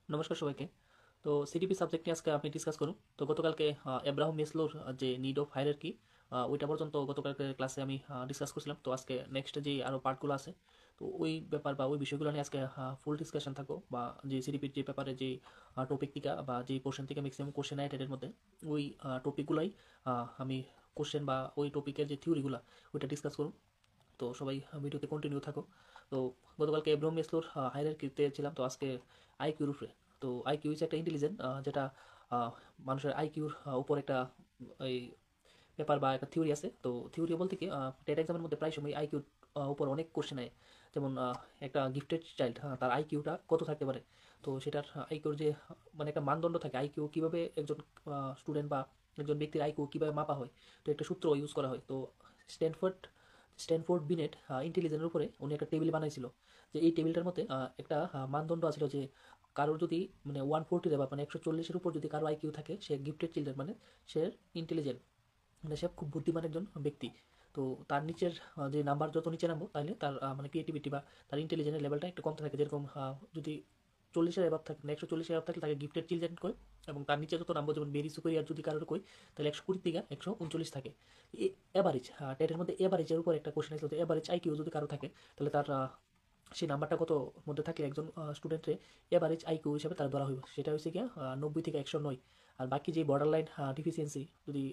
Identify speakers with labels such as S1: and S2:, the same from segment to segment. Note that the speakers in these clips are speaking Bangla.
S1: নমস্কার সবাইকে। তো সিডিপি সাবজেক্ট নিয়ে আজকে আমি ডিসকাস করুন। তো গতকালকে এব্রাহাম মেসলোর যে নিড অফ হায়ারার্কি ওইটা পর্যন্ত গতকালকে ক্লাসে আমি ডিসকাস করছিলাম। তো আজকে নেক্সট যে আরও পার্টগুলো আছে, তো ওই ব্যাপার বা ওই বিষয়গুলো নিয়ে আজকে ফুল ডিসকাশন থাকবো, বা যে সিডিপির যে ব্যাপারে যে টপিক থেকে বা যে পোর্শন থেকে ম্যাক্সিমাম কোশ্চেন আয় এর মধ্যে ওই টপিকগুলাই আমি কোশ্চেন বা ওই টপিকের যে থিওরিগুলো ওইটা ডিসকাস করুন। তো সবাই ভিডিওতে কন্টিনিউ থাকো। তো গতকালকে এব্রাহাম মেসলোর হায়ারার্কিতে ছিলাম, তো আজকে আইকিউর উপরে। তো আইকিউ হচ্ছে একটা ইন্টেলিজেন্ট, যেটা মানুষের আইকিউর উপর একটা এই পেপার বা একটা থিওরি আছে। তো থিওরি বলতে কি, টেট এক্সামের মধ্যে প্রায় সময় আইকিউর উপর অনেক কোশ্চেন হয়। যেমন একটা গিফটেড চাইল্ড, তার আইকিউটা কত থাকতে পারে। তো সেটার আইকিউর যে মানে একটা মানদণ্ড থাকে, আইকিউ কীভাবে একজন স্টুডেন্ট বা একজন ব্যক্তির আইকিউ কীভাবে মাপা হয়, তো একটা সূত্র ইউজ করা হয়। তো স্ট্যানফোর্ড স্ট্যানফোর্ড বিনেট ইন্টেলিজেন্সের উপরে উনি একটা টেবিল বানাইছিল, যে এই টেবিলটার মধ্যে একটা মানদণ্ড আছিল যে কারোর যদি মানে 140 বা মানে 140-এর উপর যদি কারো আইকিউ থাকে, সে গিফটেড চিলড্রেন, মানে সে ইন্টেলিজেন্ট, মানে সে খুব বুদ্ধিমান একজন ব্যক্তি। তো তার নিচের যে নাম্বার যত নিচে নামবো, তাহলে তার মানে ক্রিয়েটিভিটি বা তার ইন্টেলিজেন্সের লেভেলটা একটু কমতে থাকে। যেরকম যদি 40-এর অ্যাভাব থাকে, মানে 140-এর অ্যাভাব থাকলে তাকে গিফটেড চিলড্রেন কয়। এবং তার নিচে যত নামবো, যেমন ভেরি সুপিরিয়ার যদি কারোর কই, তাহলে 120 থেকে 139 থাকে। এভারেজ টেটের মধ্যে এভারেজের উপর একটা কোশ্চেন আসলো, এভারেজ আইকিউ যদি কারো থাকে, তাহলে তার সেই নাম্বারটা কত মধ্যে থাকলে একজন স্টুডেন্টের এভারেজ আইকিউ হিসাবে তার ধরা হইব, সেটা হচ্ছে গিয়া 90 থেকে 109। আর বাকি যে বর্ডার লাইন ডিফিসিয়েন্সি, যদি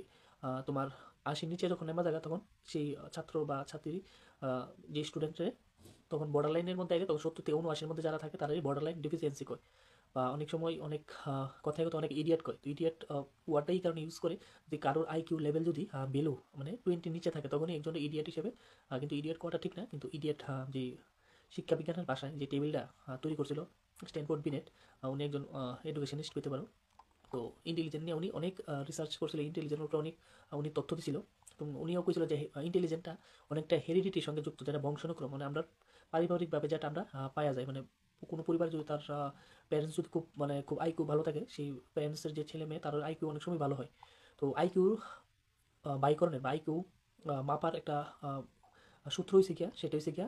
S1: তোমার 80-র নিচে যখন নেমা যায়, তখন সেই ছাত্র বা ছাত্রী, যে স্টুডেন্টের তখন বর্ডার লাইনের মধ্যে আগে, তখন 70 থেকে 79-এর মধ্যে যারা থাকে তারাই বর্ডার লাইন ডিফিসিয়েন্সি কয়। বা অনেক সময় অনেক কথায় কথা অনেক ইডিয়েট কয়। তো ইডিয়েট ওয়ার্ডটা এই কারণে ইউজ করে যে কারোর আইকিউ লেভেল যদি বেলো মানে 20 নিচে থাকে, তখনই একজনের ইডিয়েট হিসেবে, কিন্তু ইডিয়েট করাটা ঠিক না, কিন্তু ইডিয়েট যে শিক্ষা বিজ্ঞানের ভাষায় যে টেবিলটা তৈরি করছিল স্ট্যানফোর্ড বিনেট, উনি একজন এডুকেশনিস্ট পেতে পারো। তো ইন্টেলিজেন্ট নিয়ে উনি অনেক রিসার্চ করছিল, ইন্টেলিজেন্টের উপরে অনেক উনি তথ্য দিছিল। তো উনিও কইছিল যে ইন্টেলিজেন্টটা অনেকটা হেরিডিটির সঙ্গে যুক্ত, যেটা বংশানুক্রম, মানে আমরা পারিবারিকভাবে যেটা আমরা পাওয়া যায়। মানে কোনো পরিবার যদি তার প্যারেন্টস যদি খুব মানে খুব আইকিউ ভালো থাকে, সেই প্যারেন্টসের যে ছেলে মেয়ে তার আইকিউ অনেক সময় ভালো হয়। তো আইকিউ বাইকরণের বা আইকিউ মাপার একটা সূত্র হয়েছে গিয়া, সেটা হয়েছে গিয়া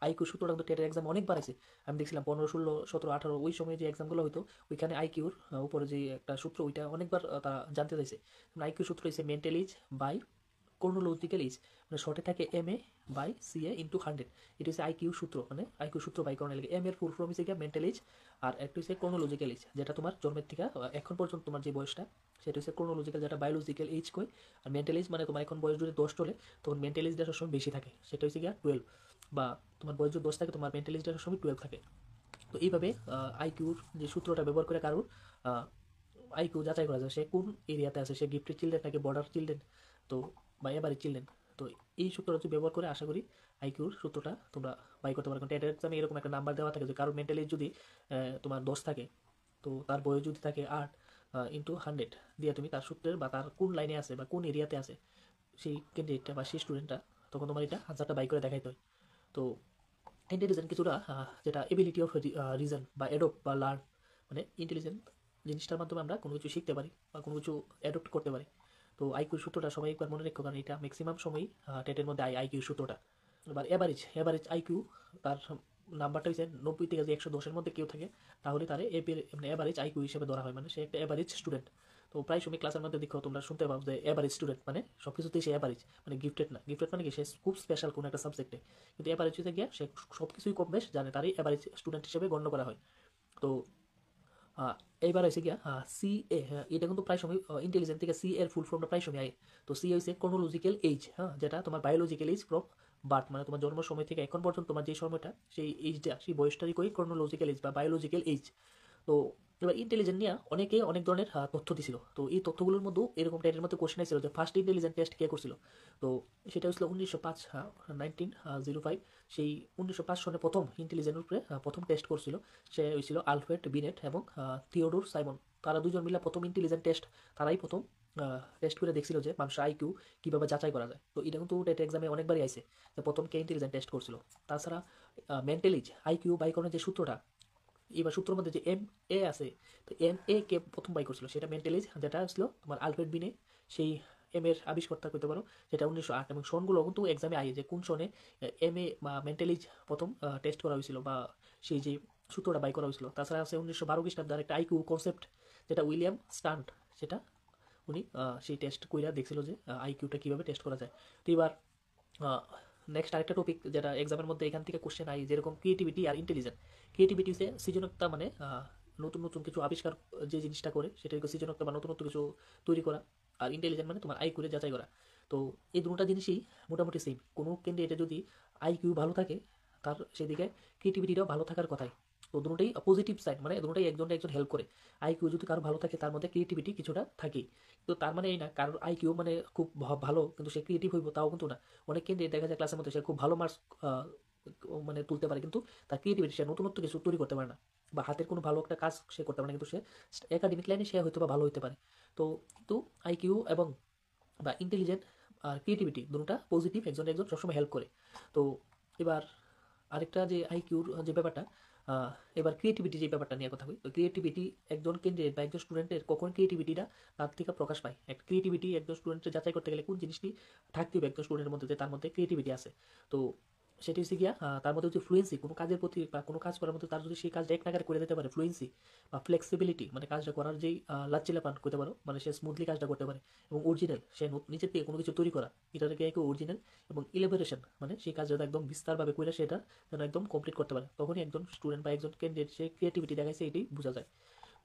S1: আইকিউ সূত্রটা কিন্তু টেটের এক্সাম অনেক বাড়াইছে। আমি দেখছিলাম 15, 16, 17, 18 ওই সময় যে এক্সামগুলো হতো, ওইখানে আইকিউর উপরে যে একটা সূত্র, ওইটা অনেকবার তারা জানতে চাইছে। আইকিউ সূত্র হয়েছে মেন্টাল এজ বাই কোর্নোলজিক্যাল এজ, মানে শর্টে থাকে MA বাই CA ইন্টু 100। এটা হচ্ছে আইকিউ সূত্র, মানে আইকিউ সূত্র বাই করার লাগে। এর ফুল ফর্ম হচ্ছে গিয়া মেন্টাল এজ, আর একটা হচ্ছে কোর্নোলজিক্যাল এজ, যেটা তোমার জন্মের থেকে এখন পর্যন্ত তোমার যে বয়সটা, সেটা হচ্ছে কোর্নোলজিক্যাল, যেটা বায়োলজিক্যাল এজ কই। আর মেন্টাল এজ মানে তোমার এখন বয়স যদি 10 চলে, তখন মেন্টাল এজটা সবসময় বেশি থাকে, সেটা হচ্ছে গিয়া 12। বা তোমার বয়স যদি 10 থাকে, তোমার মেন্টাল এজটা সবসময় 12 থাকে। তো এইভাবে আইকিউর যে সূত্রটা ব্যবহার করে কারোর আইকিউ যাচাই করা যায়, সে কোন এরিয়াতে আছে, সে গিফটেড চিলড্রেন নাকি বর্ডার চিলড্রেন, তো বা এবারের চিলড্রেন। তো এই সূত্রটা যদি ব্যবহার করে, আশা করি আইকিউর সূত্রটা তোমরা বাই করতে পারো। কারণ টেটের এক্সামে এরকম একটা নাম্বার দেওয়া থাকে যে কারোর মেন্টালি যদি তোমার 10 থাকে, তো তার বয়স যদি থাকে 8 ইন্টু 100 দিয়ে তুমি তার সূত্রের বা তার কোন লাইনে আছে বা কোন এরিয়াতে আছে সেই ক্যান্ডিডেটটা বা সেই স্টুডেন্টটা, তখন তোমার এটা আনসারটা বাই করে দেখাইতে হয়। তো ইন্টেলিজেন্ট কিছুটা যেটা এবিলিটি অফ রিজন বা অ্যাডপ্ট বা লার্ন, মানে ইন্টেলিজেন্ট জিনিসটার মাধ্যমে আমরা কোনো কিছু শিখতে পারি বা কোনো কিছু অ্যাডপ্ট করতে পারি। তো আইকিউ সূত্রটা সবাই একবার মনে রেখো, কারণ এটা ম্যাক্সিমাম সময়ই টেটের মধ্যে আইকিউ সূত্রটা। এবার এভারেজ আইকিউ, তার নাম্বারটা হচ্ছে 90 থেকে যদি 110-এর মধ্যে কেউ থাকে, তাহলে তার মানে এভারেজ আইকিউ হিসেবে ধরা হয়, মানে সে একটা এভারেজ স্টুডেন্ট। তো প্রায় সময় ক্লাসের মধ্যে দেখো তোমরা শুনতে পাও যে এভারেজ স্টুডেন্ট, মানে সব কিছুতেই সে এভারেজ, মানে গিফটেড না। গিফটেড মানে কি, সে খুব স্পেশাল কোনো একটা সাবজেক্টে, কিন্তু এভারেজ হতে গিয়ে সে সব কিছুই কম বেশ জানে, তারই এভারেজ স্টুডেন্ট হিসেবে গণ্য করা হয়। তো এইবার হয়েছে গিয়া CA, এটা কিন্তু প্রায় সময় ইন্টেলিজেন্ট থেকে CA এর ফুল ফর্মটা প্রায় সময় আয়। তো CA হচ্ছে ক্রোনোলজিক্যাল এজ, যেটা তোমার বায়োলজিক্যাল এজ ফ্রম বার্থ, মানে তোমার জন্ম সময় থেকে এখন পর্যন্ত তোমার যে সময়টা, সেই এইজটা, সেই বয়সটাই কই ক্রোনোলজিক্যাল এজ বা বায়োলজিক্যাল এজ। তো এবার ইন্টেলিজেন্ট নিয়ে অনেকে অনেক ধরনের তথ্য দিছিল। তো এই তথ্যগুলোর মধ্যেও এরকম টাইপের মধ্যে কোশ্চেন ছিল যে ফার্স্ট ইন্টেলিজেন্ট টেস্ট কে করছিল। তো সেটা হচ্ছিল 1905, 1905। সেই 1905 সনে প্রথম ইন্টেলিজেন্টের উপরে প্রথম টেস্ট করছিল, সে হয়েছিল আলফ্রেড বিনেট এবং থিওডোর সাইমন। তারা দুজন মিলে প্রথম ইন্টেলিজেন্ট টেস্ট, তারাই প্রথম টেস্ট করে দেখছিল যে মানুষের আইকিউ কীভাবে যাচাই করা যায়। তো এটা কিন্তু টেট এক্সামে অনেকবারই আইছে যে প্রথম কে ইন্টেলিজেন্ট টেস্ট করছিল। তাছাড়া মেন্টালিজ আইকিউ বাইকরণের যে সূত্রটা, এবার সূত্রের মধ্যে যে MA আছে, তো MA কে প্রথম বাই করছিল, সেটা মেন্টালিজ, যেটা ছিল তোমার আলফ্রেড বিনে, সেই এর আবিষ্কর্তা করতে পারো, যেটা 1908। এবং সনগুলো কিন্তু এক্সামে আই যে কোন সনে MA বা মেন্টালিজ প্রথম টেস্ট করা হয়েছিল, বা সেই যে সূত্রটা বাই করা হয়েছিল। তাছাড়া আছে 1912 খ্রিস্টাব্দে একটা আইকিউ কনসেপ্ট, যেটা উইলিয়াম স্টান্ট, সেটা উনি সেই টেস্ট কইরা দেখছিল যে আইকিউটা কীভাবে টেস্ট করা যায়। তো এবার নেক্সট আরেকটা টপিক যেটা এক্সামের মধ্যে এখান থেকে কোশ্চেন আই, যেরকম ক্রিয়েটিভিটি আর ইন্টেলিজেন্স। ক্রিয়েটিভিটি হচ্ছে সৃজনতা, মানে নতুন নতুন কিছু আবিষ্কার, যে জিনিসটা করে সেটাকে সৃজনতা বা নতুন নতুন কিছু তৈরি করা। আর ইন্টেলিজেন্ট মানে তোমার আই করে যাচাই করা। তো এই দুটো জিনিসই মোটামুটি সেম। কোনো ক্যান্ডিডেটে যদি আইকিউ ভালো থাকে, তার সেদিকে ক্রিয়েটিভিটিটাও ভালো থাকার কথাই। তো দুটোই পজিটিভ সাইড, মানে দুটোই একজনটা একজন হেল্প করে। আইকিউ যদি কারো ভালো থাকে, তার মধ্যে ক্রিয়েটিভিটি কিছুটা থাকেই। তো তার মানে এই না কারোর আইকিউ মানে খুব ভালো কিন্তু সে ক্রিয়েটিভ হইব, তাও কিন্তু না। অনেক ক্যান্ডিডেট দেখা যায় ক্লাসের মধ্যে সে খুব ভালো মার্কস মানে তুলতে পারে, কিন্তু তার ক্রিয়েটিভিটি, সে নতুনত্ব কিছু তৈরি করতে পারে না, বা হাতের কোনো ভালো একটা কাজ সে করতে পারে না, কিন্তু সে একাডেমিক লাইনে সে হয়তো বা ভালো হতে পারে। তো কিন্তু আইকিউ এবং বা ইন্টেলিজেন্ট আর ক্রিয়েটিভিটি দুটোটা পজিটিভ, একজন একজন সবসময় হেল্প করে। তো এবার আরেকটা যে আইকিউর যে ব্যাপারটা, এবার ক্রিয়েটিভিটি যে ব্যাপারটা নিয়ে কথা বলি। তো ক্রিয়েটিভিটি একজন ক্যান্ডিডেট বা একজন স্টুডেন্টের কখন ক্রিয়েটিভিটিটা তার থেকে প্রকাশ পায়। একটা ক্রিয়েটিভিটি একজন স্টুডেন্টের যাচাই করতে গেলে কোন জিনিসটি থাকতে হবে একজন স্টুডেন্টের মধ্যে, যে তার মধ্যে ক্রিয়েটিভিটি আছে। তো সেটি হচ্ছে গিয়া তার মধ্যে যদি ফ্লুয়েন্সি, কোনো কাজের প্রতি বা কোনো কাজ করার মধ্যে তার যদি সেই কাজটা এক নাগারে করে দিতে পারে, ফ্লুয়েন্সি বা ফ্লেক্সিবিলিটি, মানে কাজটা করার যেই লাচ্ছিলাপান করতে পারো, মানে সে স্মুথলি কাজটা করতে পারে। এবং অরিজিনাল, সে নিজের থেকে কোনো কিছু তৈরি করা, এটাকে একটু অরিজিনাল। এবং ইলেবোরেশন, মানে সেই কাজটা একদম বিস্তারভাবে করে সেটা যেন একদম কমপ্লিট করতে পারে, তখনই একজন স্টুডেন্ট বা একজন ক্যান্ডিডেট সে ক্রিয়েটিভিটি দেখাইছে, এটাই বোঝা যায়।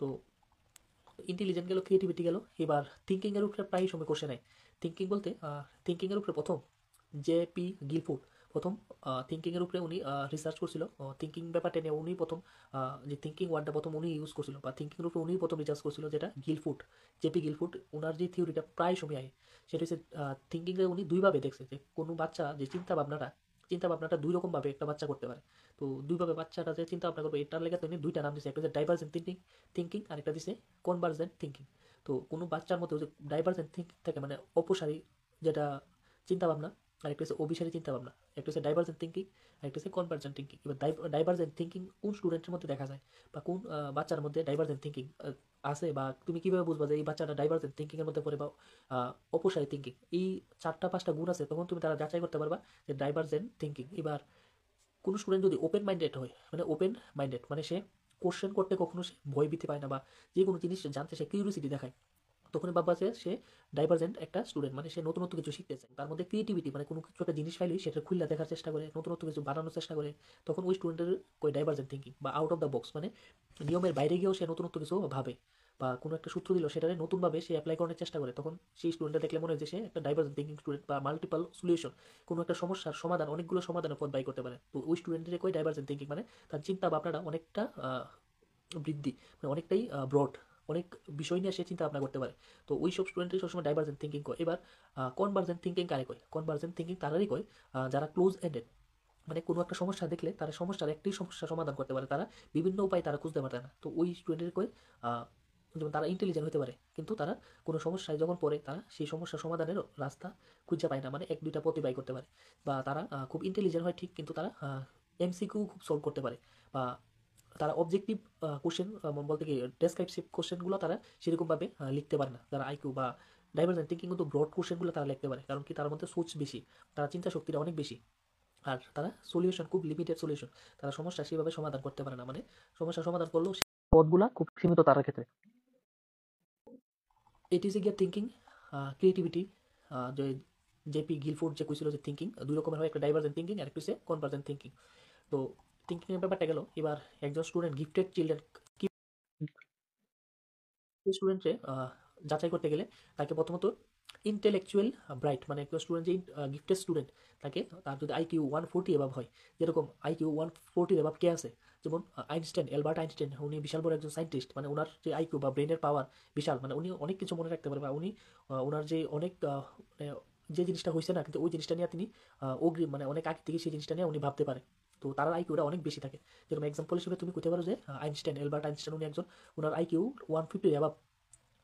S1: তো ইন্টেলিজেন্ট গেল, ক্রিয়েটিভিটি গেল। এবার থিঙ্কিংয়ের উপরে প্রায় সময় কোশ্চেন হয়। থিঙ্কিং বলতে থিঙ্কিংয়ের উপরে প্রথম জে.পি. গিলফোর্ড প্রথম থিঙ্কিংয়ের উপরে উনি রিসার্চ করছিল। থিঙ্কিং ব্যাপারটা নিয়ে উনি প্রথম যে থিঙ্কিং ওয়ার্ডটা প্রথম উনি ইউজ করছিল, বা থিঙ্কিংয়ের উপরে উনি প্রথম রিসার্চ করছিল, যেটা গিলফোর্ড, জে.পি. গিলফোর্ড। ওনার যে থিওরিটা প্রায় সময় আয়, সেটা হচ্ছে থিঙ্কিংয়ে উনি দুইভাবে দেখছে যে কোনো বাচ্চা যে চিন্তা ভাবনাটা দুই রকমভাবে একটা বাচ্চা করতে পারে। তো দুইভাবে বাচ্চাটা যে চিন্তা ভাবনা করবে, এটার লেগে তিনি দুইটা নাম দিচ্ছে, একটা হচ্ছে ডাইভার্জেন্ট থিঙ্কিং আর একটা দিচ্ছে কনভার্জেন্ট থিঙ্কিং। তো কোনো বাচ্চার মধ্যে যে ডাইভার্জেন্ট থিঙ্কিং থাকে, মানে অপসারী যেটা চিন্তা ভাবনা, আর একটা হচ্ছে অভিসারী চিন্তা ভাবনা। একটা হচ্ছে ডাইভার্জেন্ট থিঙ্কিং, আর একটা হচ্ছে কনভার্জেন্ট থিঙ্কিং। এবার ডাইভার্জেন্ট থিঙ্কিং কোন স্টুডেন্টের মধ্যে দেখা যায়, বা কোন বাচ্চার মধ্যে ডাইভার্জেন্ট থিঙ্কিং আছে, বা তুমি কিভাবে বুঝবা যে এই বাচ্চাটা ডাইভার্জেন্ট থিঙ্কিং এর মধ্যে পড়ে, বা অপসারী থিঙ্কিং। এই 4টা 5টা গুণ আছে, তখন তুমি তারা যাচাই করতে পারবা যে ডাইভার্জেন্ট থিঙ্কিং। এবার কোনো স্টুডেন্ট যদি ওপেন মাইন্ডেড হয়, মানে ওপেন মাইন্ডেড মানে সে কোশ্চেন করতে কখনো সে ভয় ভীতি পায় না, বা যে কোনো জিনিস জানতে সে কিউরিওসিটি দেখায়, তখনই ভাববা যে সে ডাইভার্জেন্ট একটা স্টুডেন্ট, মানে সে নতুনত্ব কিছু শিখতে চায়। তার মধ্যে ক্রিয়েটিভিটি, মানে কোনো কিছু একটা জিনিস পাইলেই সেটা খুলে দেখার চেষ্টা করে, নতুনত্ব কিছু বানানোর চেষ্টা করে, তখন ওই স্টুডেন্টের কই ডাইভার্জেন্ট থিঙ্কিং। বা আউট অফ দ্য বক্স, মানে নিয়মের বাইরে গিয়েও সে নতুনত্ব কিছু ভাবে, বা কোনো একটা সূত্র দিল সেটাকে নতুনভাবে সে অ্যাপ্লাই করার চেষ্টা করে, তখন সেই স্টুডেন্টটা দেখলে মনে হয় যে সে একটা ডাইভার্জেন্ট থিঙ্কিং স্টুডেন্ট। বা মাল্টিপল সলিউশন, কোনো একটা সমস্যার সমাধান, অনেকগুলো সমাধানের পথ বাই করতে পারে। তো ওই স্টুডেন্টের কই ডাইভার্জেন্ট থিঙ্কিং, মানে তার চিন্তা ভাবনাটা অনেকটা বৃদ্ধি, মানে অনেকটাই ব্রড, অনেক বিষয় নিয়ে সে চিন্তা ভাবনা করতে পারে। তো ওই সব স্টুডেন্টের সবসময় ডাইভার্জেন্ট থিঙ্কিং কয়। এবার কনভার্জেন্ট থিঙ্কিং কারে কয়? কনভার্জেন্ট থিঙ্কিং তারাই কয় যারা ক্লোজ এন্ডেড, মানে কোনো একটা সমস্যা দেখলে তারা সমস্যার একটি সমস্যা সমাধান করতে পারে, তারা বিভিন্ন উপায় তারা খুঁজতে পারে না। তো ওই স্টুডেন্টের কয় যেমন তারা ইন্টেলিজেন্ট হতে পারে, কিন্তু তারা কোনো সমস্যায় যখন পড়ে, তারা সেই সমস্যা সমাধানের রাস্তা খুঁজে পায় না, মানে 1-2টা পথই বাই করতে পারে। বা তারা খুব ইন্টেলিজেন্ট হয় ঠিক, কিন্তু তারা এমসিকিউ খুব সলভ করতে পারে। বা তারা অবজেক্টিভ কোশ্চেন বলতে কি ডেসক্রাইপটিভ কোশ্চেনগুলো তারা সেরকমভাবে লিখতে পারে না। যারা আইকিউ বা ডাইভার্জেন্ট থিঙ্কিং, কিন্তু ব্রড কোশ্চেনগুলো তারা লিখতে পারে, কারণ কি তার মধ্যে সোচ বেশি, তারা চিন্তা শক্তিটা অনেক বেশি। আর তারা সলিউশন খুব লিমিটেড সলিউশন, তারা সমস্যা সেভাবে সমাধান করতে পারে না, মানে সমস্যা সমাধান করলেও পথগুলা খুব সীমিত তার ক্ষেত্রে। এটি ইজ গিয়া থিঙ্কিং। ক্রিয়েটিভিটি, যে জে.পি. গিলফোর্ড যে কইছিল যে থিঙ্কিং দুই রকমের হয়, একটা ডাইভার্জেন্ট থিঙ্কিং আর একটা হচ্ছে কনভার্জেন্ট থিঙ্কিং। তো থিঙ্কিং এর ব্যাপারটা গেল। এবার একজন স্টুডেন্ট, গিফটেড চিলড্রেন, স্টুডেন্টে যাচাই করতে গেলে তাকে প্রথমত ইন্টেলেকচুয়াল ব্রাইট, মানে একটা স্টুডেন্ট যে গিফটেড স্টুডেন্ট, তাকে তার যদি আইকিউ 140 এভাব হয়, যেরকম আইকিউ 140 এভাব কে আছে, যেমন আইনস্টাইন, অ্যালবার্ট আইনস্টাইন, উনি বিশাল বড় একজন সায়েন্টিস্ট, মানে ওনার যে আইকিউ বা ব্রেনের পাওয়ার বিশাল, মানে উনি অনেক কিছু মনে রাখতে পারে, বা উনি ওনার যে অনেক মানে যে জিনিসটা হয়েছে না, কিন্তু ওই জিনিসটা নিয়ে তিনি অগ্রিম, মানে অনেক আগে থেকে সেই জিনিসটা নিয়ে উনি ভাবতে পারে। তো তার আইকিউটা অনেক বেশি থাকে। যেরকম এক্সাম্পল হিসেবে তুমি কইতে পারো যে আইনস্টাইন, অ্যালবার্ট আইনস্টাইন, উনি একজন, ওনার আইকিউ 150 এভাব।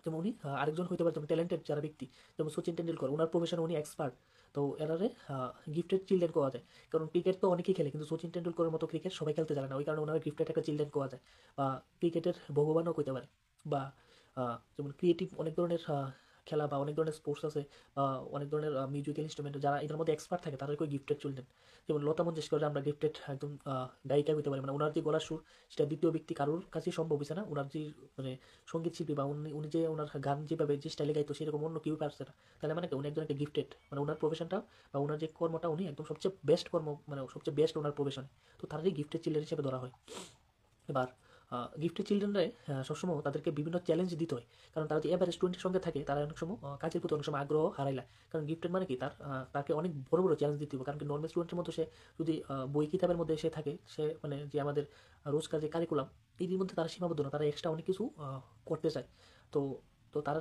S1: যেমন উনি আরেকজন হইতে পারে যেমন ট্যালেন্টেড যারা ব্যক্তি, যেমন সচিন টেন্ডুলকর, ওনার প্রফেশনে উনি এক্সপার্ট। তো এরারে গিফটেড চিলড্রেন কোয়া যায়, কারণ ক্রিকেট তো অনেকেই খেলে, কিন্তু সচিন টেন্ডুলকরের মতো ক্রিকেট সবাই খেলতে জানে না, ওই কারণে ওনার গিফটেড একটা চিলড্রেন কোয়া যায়। বা ক্রিকেটের ভগবানও কইতে পারে। বা যেমন ক্রিয়েটিভ অনেক ধরনের খেলা বা অনেক ধরনের স্পোর্টস আছে বা অনেক ধরনের মিউজিক্যাল ইনস্ট্রুমেন্ট যারা এটার মধ্যে এক্সপার্ট থাকে তাদেরকে গিফটেড চিলড্রেন। যেমন লতা মঙ্গেশকর আমরা গিফটেড একদম গায়িকা হতে পারি, মানে ওনার যে গলার সুর সেটা দ্বিতীয় ব্যক্তি কারোর কাছেই সম্ভব হয়েছে না। ওনার যে মানে সঙ্গীত শিল্পী বা উনি উনি যে ওনার গান যেভাবে যে স্টাইলে গাইতো সেরকম অন্য কেউ পারছে না। তাহলে মানে কি উনি একজন একটা গিফটেড, মানে ওনার প্রফেশনটা বা ওনার যে কর্মটা উনি একদম সবচেয়ে বেস্ট কর্ম, মানে সবচেয়ে বেস্ট ওনার প্রফেশনে। তো তারাই গিফটেড চিলড্রেন হিসেবে ধরা হয়। এবার গিফটেড চিলড্রেনরা সবসময় তাদেরকে বিভিন্ন চ্যালেঞ্জ দিতে হয়, কারণ তারা যে এভারেজ স্টুডেন্টের সঙ্গে থাকে তারা অনেক সময় কাজের প্রতি অনেক সময় আগ্রহ হারাইলা। কারণ গিফটেড মানে কি তাকে অনেক বড় বড় চ্যালেঞ্জ দিতে হবে, কারণ কি নর্মাল স্টুডেন্টের মধ্যে সে যদি বই কিতাবের মধ্যে সে থাকে, সে মানে যে আমাদের রোজকার যে কারিকুলাম এটির মধ্যে তারা সীমাবদ্ধ না, তারা এক্সট্রা অনেক কিছু করতে চায়। তো তো তারা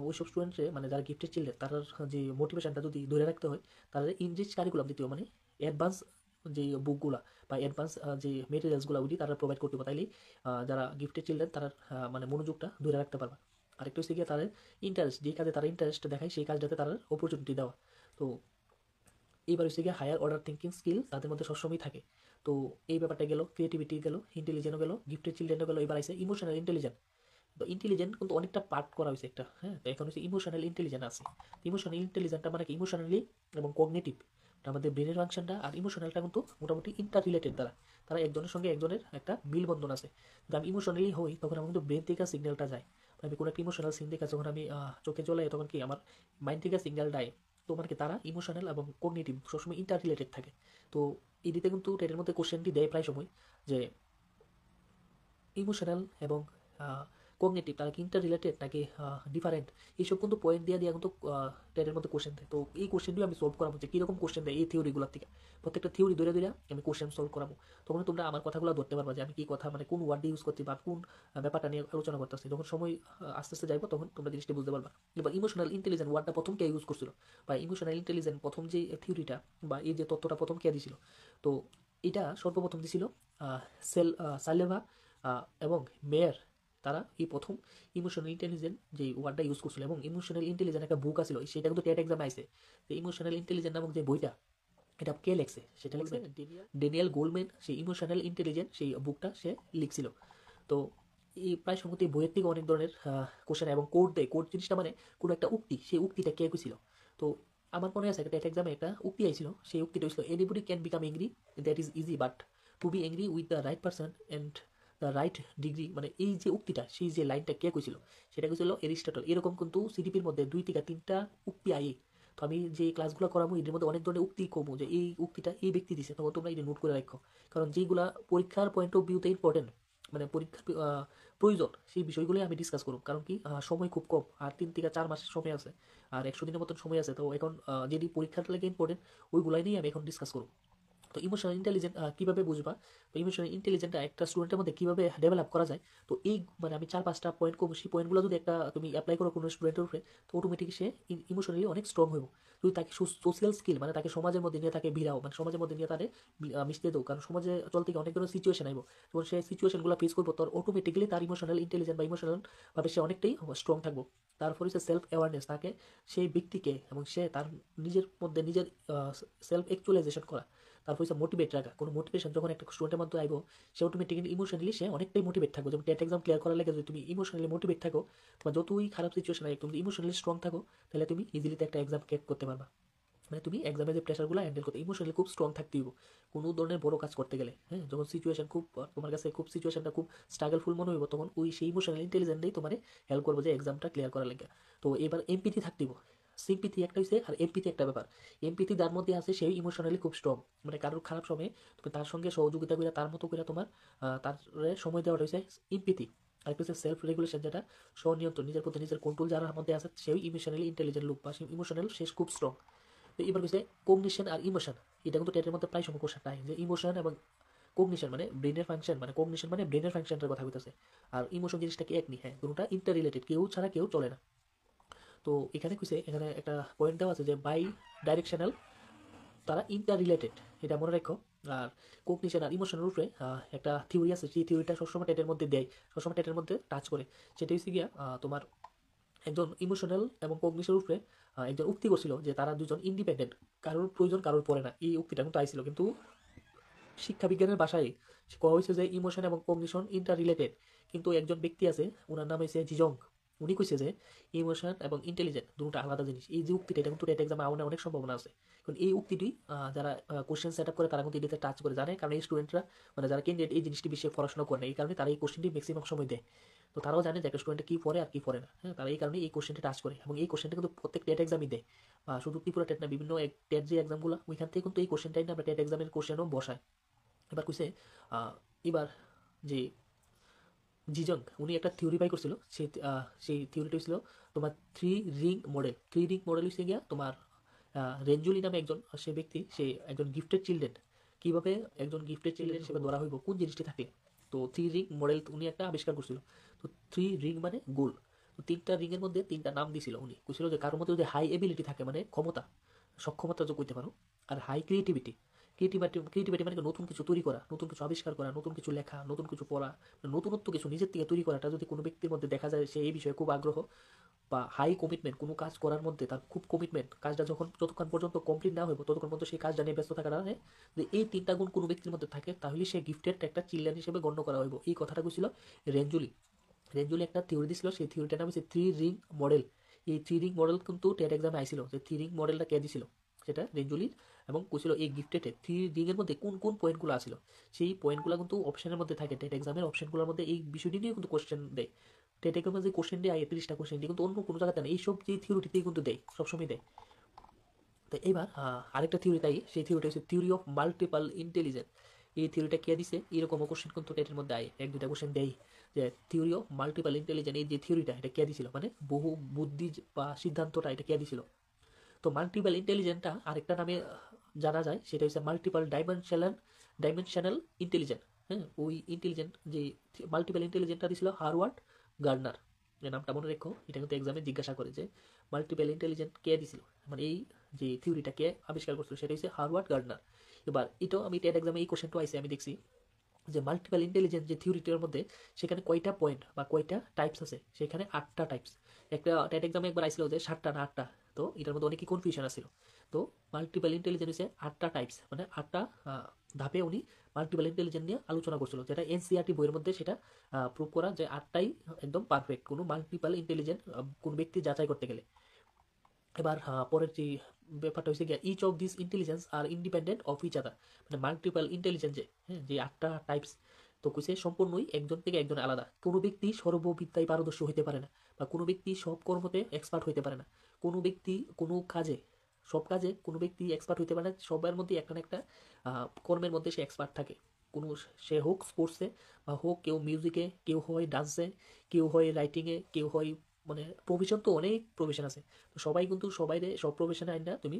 S1: ওইসব স্টুডেন্টে মানে যারা গিফটেড চিলড্রেন তার যে মোটিভেশনটা যদি ধরে রাখতে হয়, তাদের ইনরিচ কারিকুলাম দিতে হবে, মানে অ্যাডভান্স যে বুকগুলা বা অ্যাডভান্স যে মেটেরিয়ালসগুলো ওইটি তারা প্রোভাইড করতে পারে। তাইলে যারা গিফটেড চিলড্রেন তারা মানে মনোযোগটা ধরে রাখতে পারবে। আরেকটা হচ্ছে গিয়ে তাদের ইন্টারেস্ট, যে কাজে তারা ইন্টারেস্ট দেখায় সেই কাজটাতে তারা অপরচুনিটি দেওয়া। তো এইবার হচ্ছে গিয়ে হায়ার অর্ডার থিঙ্কিং স্কিল তাদের মধ্যে সবসময় থাকে। তো এই ব্যাপারটা গেল, ক্রিয়েটিভিটি গেল, ইন্টেলিজেন্টও গেল, গিফটেড চিলড্রেনও গেল। এবার আছে ইমোশনাল ইন্টেলিজেন্ট। তো ইন্টেলিজেন্ট কিন্তু অনেকটা পার্ট করা হয়েছে একটা, হ্যাঁ। তো এখন হচ্ছে ইমোশনাল ইন্টেলিজেন্ট আছে। ইমোশনাল ইন্টেলিজেন্টটা মানে কি ইমোশনালি এবং কগনিটিভ, আমাদের ব্রেনের ফাংশনটা আর ইমোশনালটা কিন্তু মোটামুটি ইন্টার রিলেটেড। তারা একজনের সঙ্গে একজনের একটা মিলবন্ধন আছে। যদি আমি ইমোশনালি হই তখন আমার কিন্তু ব্রেন থেকে সিগন্যালটা যায়। আমি কোনো একটা ইমোশনাল সিন দেখে যখন আমি চোখে চলে তখন কি আমার মাইন্ড থেকে সিগন্যাল যায়। তো মানে কি তারা ইমোশনাল এবং কগনিটিভ সবসময় ইন্টার রিলেটেড থাকে। তো এই দিতে কিন্তু টেটের মধ্যে কোশ্চেনটি দেয় প্রায় সময় যে ইমোশনাল এবং কগনিটিভ তারা কি ইন্টার রিলেটেড নাকি ডিফারেন্ট। এইসব কিন্তু পয়েন্ট দিয়ে দিয়ে কিন্তু টেটের মধ্যে কোশ্চেন দেয়। তো এই কোশ্চেনটিও আমি সলভ করাবো যে কীরকম কোশ্চেন দেয় এই থিওরিগুলোর থেকে। প্রত্যেকটা থিওরি ধরে ধরে আমি কোশ্চেন সলভ করাবো। তখন তোমরা আমার কথাগুলো ধরতে পারবা যে আমি কী কথা মানে কোন ওয়ার্ড ইউজ করছি বা কোন ব্যাপারটা নিয়ে আলোচনা করতেছি। যখন সময় আস্তে আস্তে যাইবো তখন তোমরা জিনিসটা বুঝতে পারবা। এবার ইমোশনাল ইন্টেলিজেন্ট ওয়ার্ডটা প্রথম কে ইউজ করছিল বা ইমোশনাল ইন্টেলিজেন্ট প্রথম যে থিওরিটা বা এই যে তত্ত্বটা প্রথম কে দিছিল। তো এটা সর্বপ্রথম দিছিল সালেভা এবং মেয়ার। তারা এই প্রথম ইমোশনাল ইন্টেলিজেন্ট যে ওয়ার্ডটা ইউজ করছিল, এবং ইমোশনাল ইন্টেলিজেন্ট একটা বুক আছিল, সেটা কিন্তু টেট এক্সামে আইছে। যে ইমোশনাল ইন্টেলিজেন্ট নামক যে বইটা এটা কে লেখছে, সেটা লিখছে ড্যানিয়েল গোল্ডম্যান। সেই ইমোশনাল ইন্টেলিজেন্ট সেই বুকটা সে লিখছিল। তো এই প্রায় সম্ভবত এই বইয়ের থেকে অনেক ধরনের কোশ্চেন এবং কোড দেয়। কোড জিনিসটা মানে কোনো একটা উক্তি, সেই উক্তিটা কে কইছিল। তো আমার মনে আছে একটা টেট এক্সামে একটা উক্তি আইছিল, সেই উক্তিটা হইছিল anybody can become angry, that is easy, but to be angry with the right person and the right degree. মানে এই যে উক্তিটা, সেই যে লাইনটা কে কইছিল সেটা কইছিল এরিস্টটল। এরকম কিন্তু সিডিপির মধ্যে 2 থেকে 3টা উক্তি আই। তো আমি যে ক্লাসগুলো করাবো এর মধ্যে অনেক ধরনের উক্তি কমো যে এই উক্তিটা এই ব্যক্তি দিছে, তখন তোমরা এটা নোট করে রাখো। কারণ যেইগুলা পরীক্ষার পয়েন্ট অফ ভিউতে ইম্পর্টেন্ট, মানে পরীক্ষার প্রয়োজন, সেই বিষয়গুলোই আমি ডিসকাস করব। কারণ কি সময় খুব কম, আর 3 থেকে 4 মাসের সময় আছে, আর 100 দিনের মতন সময় আছে। তো এখন যেটি পরীক্ষার লাগে ইম্পর্টেন্ট ওইগুলাই নিয়ে আমি এখন ডিসকাস করব। তো ইমোশনাল ইন্টেলিজেন্ট কীভাবে বুঝবা, তো ইমোশনাল ইন্টেলিজেন্টটা একটা স্টুডেন্টের মধ্যে কীভাবে ডেভেলপ করা যায়। তো এই মানে আমি 4-5টা পয়েন্ট করবো, সেই পয়েন্টগুলো যদি একটা তুমি অ্যাপ্লাই করো কোনো স্টুডেন্টের উপরে, তো অটোমেটিক সে ইমোশনালি অনেক স্ট্রং হইব। যদি তাকে সোশ্যাল স্কিল মানে তাকে সমাজের মধ্যে নিয়ে তাকে ভিড়াও, মানে সমাজের মধ্যে নিয়ে তাদের মিশতে দাও। কারণ সমাজে চলতে গিয়ে অনেক ধরনের সিচুয়েশন আইব, যখন সে সিচুয়েশনগুলো ফেস করবো তোর অটোমেটিক্যালি তার ইমোশনাল ইন্টেলিজেন্ট বা ইমোশনাল ভাবে সে অনেকটাই স্ট্রং থাকবো। তারপর হচ্ছে সেলফ অ্যাওয়ারনেস, তাকে সেই ব্যক্তিকে এবং সে তার নিজের মধ্যে নিজের সেলফ অ্যাকচুয়ালাইজেশন করা। তারপর হচ্ছে মোটিভেট রাখা। কোনো মোটিভেশন যখন একটা স্টুডেন্টের মধ্যে আইব, সে অটোমেটিক্যালি ইমোশনালি সে অনেকটাই মোটিভেট থাকবে। যেমন টেট এক্সাম ক্লিয়ার করার লাগে যদি তুমি ইমোশনালি মোটিভেট থাকো, বা যতই খারাপ সিচুয়েশন আয় তুমি ইমোশনালি স্ট্রং থাকো, তাহলে তুমি ইজিলিতে একটা এক্সাম ক্র্যাক করতে পারবা। মানে তুমি এক্সামে যে প্রেশারগুলো হ্যান্ডেল করতে ইমোশনালি খুব স্ট্রং থাকতে হইব কোনো ধরনের বড় কাজ করতে গেলে। হ্যাঁ, যখন সিচুয়েশন খুব তোমার কাছে খুব সিচুয়েশনটা খুব স্ট্রাগলফুল মনে হইব, তখন ওই সেই ইমোশনাল ইন্টেলিজেন্টই তোমার হেল্প করবো যে এক্সামটা ক্লিয়ার করার লাগে। তো এবার এমপিটি থাকতে হইব। সিম্পিথি একটা হইছে আর এমপিথি একটা ব্যাপার। এমপিথি যার মধ্যে আছে সেই ইমোশনালি খুব স্ট্রং, মানে কারোর খারাপ সময়ে তুমি তার সঙ্গে সহযোগিতা করে তার মতো করে তোমার তার সময় দেওয়াটা হইছে এমপিথি। আরেকটা হচ্ছে সেলফ রেগুলেশন, যেটা স্বনিয়ন্ত্রণ, নিজের প্রতি নিজের কন্ট্রোল যার মধ্যে আছে সেই ইমোশনালি ইন্টেলিজেন্ট লোক বা সেই ইমোশনাল শেষ খুব স্ট্রং। তো এবার হচ্ছে কগনিশন আর ইমোশন। এটা কিন্তু টেটের মধ্যে প্রায় সময় কোশ্চেন যে ইমোশন এবং কগনিশন মানে ব্রেনের ফাংশন, মানে কগনিশন মানে ব্রেনের ফাংশনটার কথা বলতেছে, আর ইমোশন জিনিসটা কি এক নি। হ্যাঁ, দুটোটা ইন্টার রিলেটেড, কেউ ছাড়া কেউ চলে না। তো এখানে কইছে, এখানে একটা পয়েন্ট দেওয়া আছে যে বাই ডাইরেকশনাল, তারা ইন্টার রিলেটেড, এটা মনে রাখো। আর কগনিশন আর ইমোশনের উপরে একটা থিওরি আছে, সেই থিওরিটা সবসময় টেটের মধ্যে দেয়, সবসময় টেটের মধ্যে টাচ করে। সেটা হচ্ছে গিয়া তোমার একজন ইমোশনাল এবং কগনিশনের উপরে একজন উক্তি করছিল যে তারা দুজন ইন্ডিপেন্ডেন্ট, কারোর প্রয়োজন কারোর পড়ে না। এই উক্তিটা কিন্তু আইছিল, কিন্তু শিক্ষা বিজ্ঞানের ভাষায় কোয়া হয়েছে যে ইমোশন এবং কগনিশন ইন্টার রিলেটেড। কিন্তু একজন ব্যক্তি আছে, ওনার নাম হয়েছে জিজং। উনি কইছে যে ইমোশন এবং ইন্টেলিজেন্ট দুটো আলাদা জিনিস। এই যে উক্তিটা এটা কিন্তু টেট এক্সামে আউনের অনেক সম্ভাবনা আছে। কারণ এই উক্তিটি যারা কোশ্চেন সেট আপ করে তারা কিন্তু এটাতে টাচ করে জানে, কারণ এই স্টুডেন্টরা মানে যারা ক্যান্ডিডেট এই জিনিসটি বেশি পড়াশোনা করে না, এই কারণে তারা এই কোশ্চেনটি ম্যাক্সিমাম সময় দেয়। তো তারাও জানে যে একটা স্টুডেন্ট কি পড়ে আর কি পড়ে না, হ্যাঁ, তারা এই কারণে এই কোশ্চেনটি টাচ করে, এবং এই কোশ্চেনটা কিন্তু প্রত্যেক টেট এক্সামই দেয়, শুধু ত্রিপুরা টেট না, বিভিন্ন টেট যে এক্সামগুলো ওইখান থেকে কিন্তু এই কোশ্চেনটাই না আমরা টেট এক্সামের কোশ্চেনও বসায়। এবার কইছে এবার যে জিজং উনি একটা থিওরি বাই করছিল, সেই থিওরিটা ছিল তোমার three ring model. Three ring model হচ্ছে গিয়া তোমার রেঞ্জুলি নামে একজন সে ব্যক্তি, সে একজন গিফটেড চিলড্রেন, কীভাবে একজন গিফটেড চিলড্রেন হিসেবে ধরা হইব কোন জিনিসটি থাকলে। তো থ্রি রিং মডেল উনি একটা আবিষ্কার করছিল। তো থ্রি রিং মানে গোল। তো তিনটা রিংয়ের মধ্যে তিনটা নাম দিছিল উনি, কইছিল যে কারোর মধ্যে যদি হাই এবিলিটি থাকে মানে ক্ষমতা, সক্ষমতা যোগ করতে পারো, আর হাই ক্রিয়েটিভিটি, ক্রিয়েটিভিটি মানে নতুন কিছু তৈরি করা, নতুন কিছু আবিষ্কার করা, নতুন কিছু লেখা, নতুন কিছু পড়া, নতুনত্ব কিছু নিজের থেকে তৈরি করাটা যদি কোনো ব্যক্তির মধ্যে দেখা যায় সে এই বিষয়ে খুব আগ্রহ, বা হাই কমিটমেন্ট কোনো কাজ করার মধ্যে তার খুব কমিটমেন্ট, কাজটা যতক্ষণ পর্যন্ত কমপ্লিট না হইব ততক্ষণ পর্যন্ত সেই কাজটা নিয়ে ব্যস্ত থাকার কারণে যদি এই তিনটা গুণ কোনো ব্যক্তির মধ্যে থাকে তাহলে সে গিফটেড একটা চিলড্রেন হিসেবে গণ্য করা হইব। এই কথাটা কইছিল রেঞ্জুলি। রেঞ্জুলি একটা থিওরি দিছিল, সেই থিওরিটার নাম হচ্ছে থ্রি রিং মডেল। এই থ্রি রিং মডেল কিন্তু টেট এক্সামে আইছিল, যে থ্রি রিং মডেলটা কে দিছিল সেটা রেঞ্জুলির, এবং কইছিল এই গিফটেডে থ্রি রিংয়ের মধ্যে কোন কোন পয়েন্টগুলো আছিল, সেই পয়েন্টগুলো কিন্তু অপশনের মধ্যে থাকে। টেট এক্সামের অপশনগুলোর মধ্যে এই বিষয়টি নিয়ে কিন্তু কোশ্চেন দেয়। টেট এক্সামে যে কোশ্চেন দেয় 30টা কোশ্চেন দিয়ে কিন্তু অন্য কোনো জায়গাতে না, এইসব যে থিওরিটিতেই কিন্তু দেয়, সবসময় দেয়। তো এবার আরেকটা থিওরি তাই, সেই থিওরিটা হচ্ছে থিওরি অফ মাল্টিপাল ইন্টেলিজেন্স। এই থিওরিটা কে দিছে, এরকমও কোশ্চেন কিন্তু টেটের মধ্যে আয়, এক দুইটা কোশ্চেন দেয় যে থিওরি অফ মাল্টিপাল ইন্টেলিজেন্স, এই যে থিওরিটা এটা কে দিছিল, মানে বহু বুদ্ধি বা সিদ্ধান্তটা এটা কে দিছিল। তো মাল্টিপল ইন্টেলিজেন্টটা আরেকটা নামে জানা যায়, সেটা হচ্ছে মাল্টিপল ডাইমেনশনাল ইন্টেলিজেন্ট। হ্যাঁ, ওই ইন্টেলিজেন্ট যে মাল্টিপল ইন্টেলিজেন্টটা দিছিল হারওয়ার্ড গার্ডনার। এই নামটা মনে রেখো, এটা কিন্তু এক্সামে জিজ্ঞাসা করে যে মাল্টিপল ইন্টেলিজেন্ট কে দিছিল, মানে এই যে থিওরিটা কে আবিষ্কার করছিল সেটা হচ্ছে হারওয়ার্ড গার্ডনার। এবার এটাও আমি টেট এক্সামে এই কোশ্চেনটা আইসে আমি দেখছি যে মাল্টিপল ইন্টেলিজেন্স যে থিওরিটার মধ্যে সেখানে কয়টা পয়েন্ট বা কয়টা টাইপস আছে, সেখানে 8টা টাইপস। একটা টেট এক্সামে একবার আইছিল যে 7টা না 8টা, তো এটার মধ্যে অনেকই কনফিউশন আছিল। তো মাল্টিপল ইন্টেলিজেন্স হচ্ছে 8টা টাইপস, মানে 8টা ধাপে উনি মাল্টিপল ইন্টেলিজেন্স নিয়ে আলোচনা করছিল, যেটা এনসিআরটি বইয়ের মধ্যে সেটা প্রুভ করা যে 8টাই একদম পারফেক্ট কোনো মাল্টিপল ইন্টেলিজেন্স কোন ব্যক্তি যাচাই করতে গেলে। এবার পরের যে ব্যাপারটা হচ্ছে গিয়ে each of this intelligence are independent of each other, মানে মাল্টিপল ইন্টেলিজেন্স যে 8টা টাইপস, তো কইছে সম্পূর্ণই একজন থেকে একজন আলাদা। কোনো ব্যক্তি সর্ববিদ্যায় পারদর্শী হইতে পারে না, বা কোনো ব্যক্তি সব কর্মতে এক্সপার্ট হইতে পারে না, কোনো ব্যক্তি কোনো কাজে সব কাজে কোনো ব্যক্তি এক্সপার্ট হইতে পারে না, সবার মধ্যে একটা না একটা কর্মের মধ্যে সে এক্সপার্ট থাকে। কোনো সে হোক স্পোর্টসে, বা হোক কেউ মিউজিকে, কেউ হয় ডান্সে, কেউ হয় রাইটিংয়ে, কেউ হয় মানে প্রফেশন তো অনেক প্রফেশন আছে। তো সবাই কিন্তু সবাইরে সব প্রফেশনে আইন না তুমি